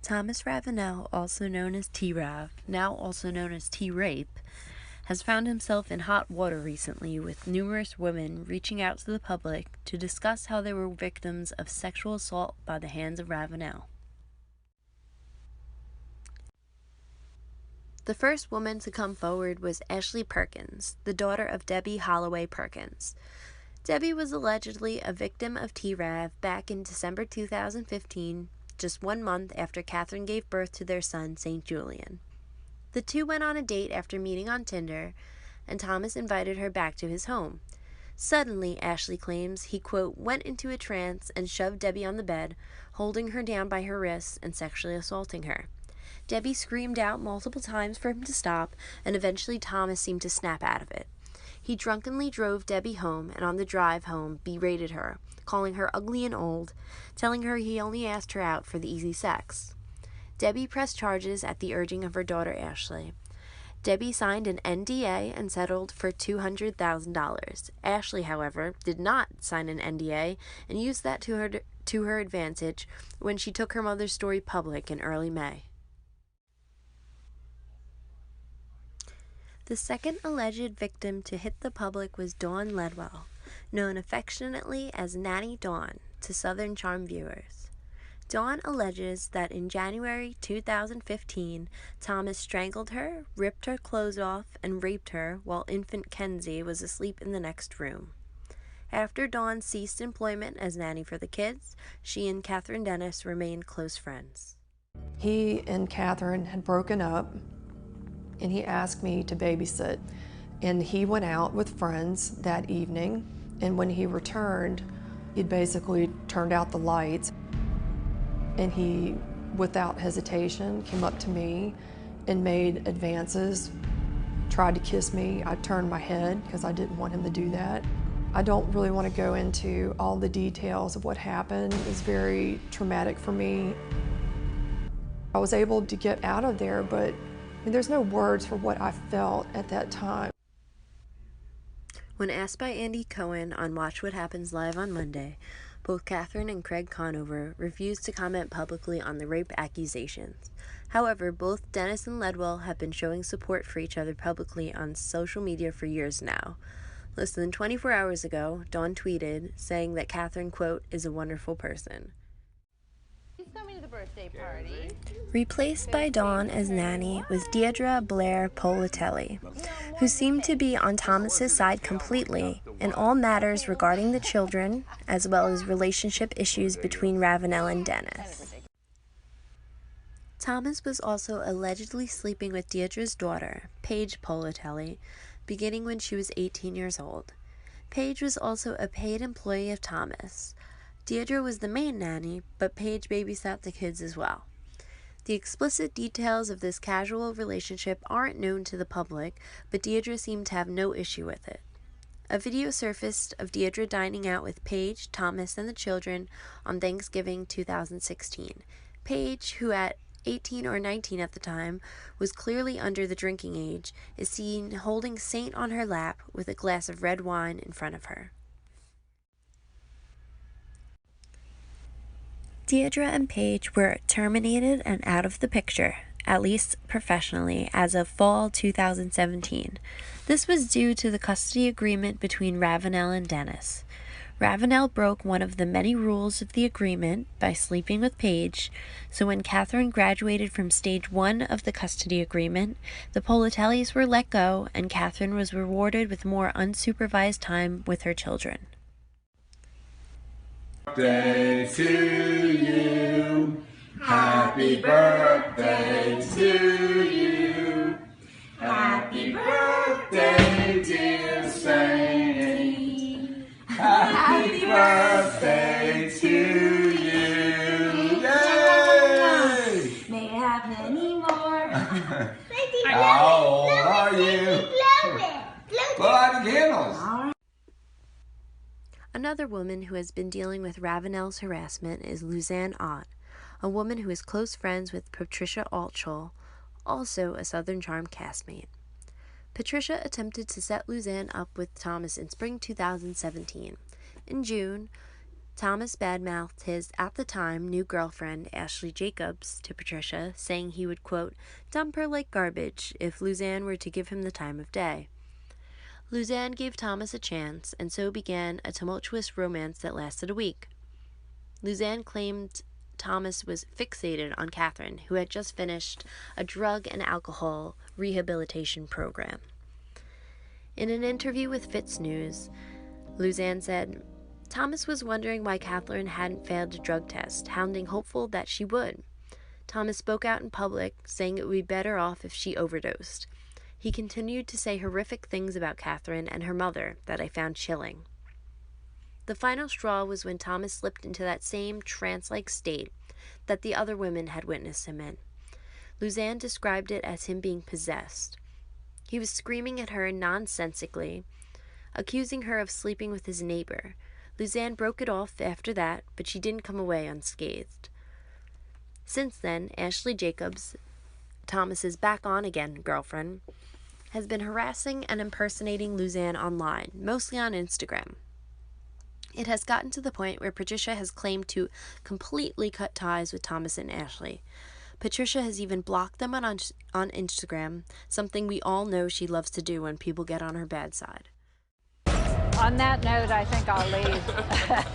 Thomas Ravenel, also known as T-Rav, now also known as T-Rape, has found himself in hot water recently, with numerous women reaching out to the public to discuss how they were victims of sexual assault by the hands of Ravenel. The first woman to come forward was Ashley Perkins, the daughter of Debbie Holloway Perkins. Debbie was allegedly a victim of T-Rav back in December 2015, just 1 month after Catherine gave birth to their son, St. Julian. The two went on a date after meeting on Tinder, and Thomas invited her back to his home. Suddenly, Ashley claims, he, quote, went into a trance and shoved Debbie on the bed, holding her down by her wrists and sexually assaulting her. Debbie screamed out multiple times for him to stop, and eventually Thomas seemed to snap out of it. He drunkenly drove Debbie home, and on the drive home berated her, calling her ugly and old, telling her he only asked her out for the easy sex. Debbie pressed charges at the urging of her daughter Ashley. Debbie signed an NDA and settled for $200,000. Ashley, however, did not sign an NDA and used that to her advantage when she took her mother's story public in early May. The second alleged victim to hit the public was Dawn Ledwell, known affectionately as Nanny Dawn to Southern Charm viewers. Dawn alleges that in January 2015, Thomas strangled her, ripped her clothes off, and raped her while infant Kenzie was asleep in the next room. After Dawn ceased employment as nanny for the kids, she and Catherine Dennis remained close friends. He and Catherine had broken up, and he asked me to babysit. And he went out with friends that evening, and when he returned, he'd basically turned out the lights. And he, without hesitation, came up to me and made advances, tried to kiss me. I turned my head because I didn't want him to do that. I don't really want to go into all the details of what happened. It was very traumatic for me. I was able to get out of there, but there's no words for what I felt at that time. When asked by Andy Cohen on Watch What Happens Live on Monday, both Catherine and Craig Conover refused to comment publicly on the rape accusations. However, both Dennis and Ledwell have been showing support for each other publicly on social media for years now. Less than 24 hours ago, Dawn tweeted, saying that Catherine, quote, is a wonderful person. He's coming to the birthday party. Replaced by Dawn as nanny was Deirdre Blair Politelli, who seemed to be on Thomas's side completely in all matters regarding the children, as well as relationship issues between Ravenel and Dennis. Thomas was also allegedly sleeping with Deirdre's daughter, Paige Politelli, beginning when she was 18 years old. Paige was also a paid employee of Thomas. Deirdre was the main nanny, but Paige babysat the kids as well. The explicit details of this casual relationship aren't known to the public, but Deirdre seemed to have no issue with it. A video surfaced of Deirdre dining out with Paige, Thomas, and the children on Thanksgiving 2016. Paige, who at 18 or 19 at the time, was clearly under the drinking age, is seen holding Saint on her lap with a glass of red wine in front of her. Deirdre and Paige were terminated and out of the picture, at least professionally, as of fall 2017. This was due to the custody agreement between Ravenel and Dennis. Ravenel broke one of the many rules of the agreement by sleeping with Paige, so when Catherine graduated from stage 1 of the custody agreement, the Politellis were let go and Catherine was rewarded with more unsupervised time with her children. Birthday to you. Happy birthday to you. Happy birthday, dear Saint. Happy birthday to you. Yay! May you have many more. How old are you? Blow out the candles. Another woman who has been dealing with Ravenel's harassment is Luzanne Ott, a woman who is close friends with Patricia Altschul, also a Southern Charm castmate. Patricia attempted to set Luzanne up with Thomas in spring 2017. In June, Thomas badmouthed his, at the time, new girlfriend, Ashley Jacobs, to Patricia, saying he would, quote, dump her like garbage if Luzanne were to give him the time of day. Luzanne gave Thomas a chance, and so began a tumultuous romance that lasted a week. Luzanne claimed Thomas was fixated on Catherine, who had just finished a drug and alcohol rehabilitation program. In an interview with Fitz News, Luzanne said, Thomas was wondering why Catherine hadn't failed a drug test, hounding hopeful that she would. Thomas spoke out in public, saying it would be better off if she overdosed. He continued to say horrific things about Catherine and her mother that I found chilling. The final straw was when Thomas slipped into that same trance-like state that the other women had witnessed him in. Luzanne described it as him being possessed. He was screaming at her nonsensically, accusing her of sleeping with his neighbor. Luzanne broke it off after that, but she didn't come away unscathed. Since then, Ashley Jacobs, Thomas's back-on-again girlfriend, has been harassing and impersonating Luzanne online, mostly on Instagram. It has gotten to the point where Patricia has claimed to completely cut ties with Thomas and Ashley. Patricia has even blocked them on Instagram, something we all know she loves to do when people get on her bad side. On that note, I think I'll leave.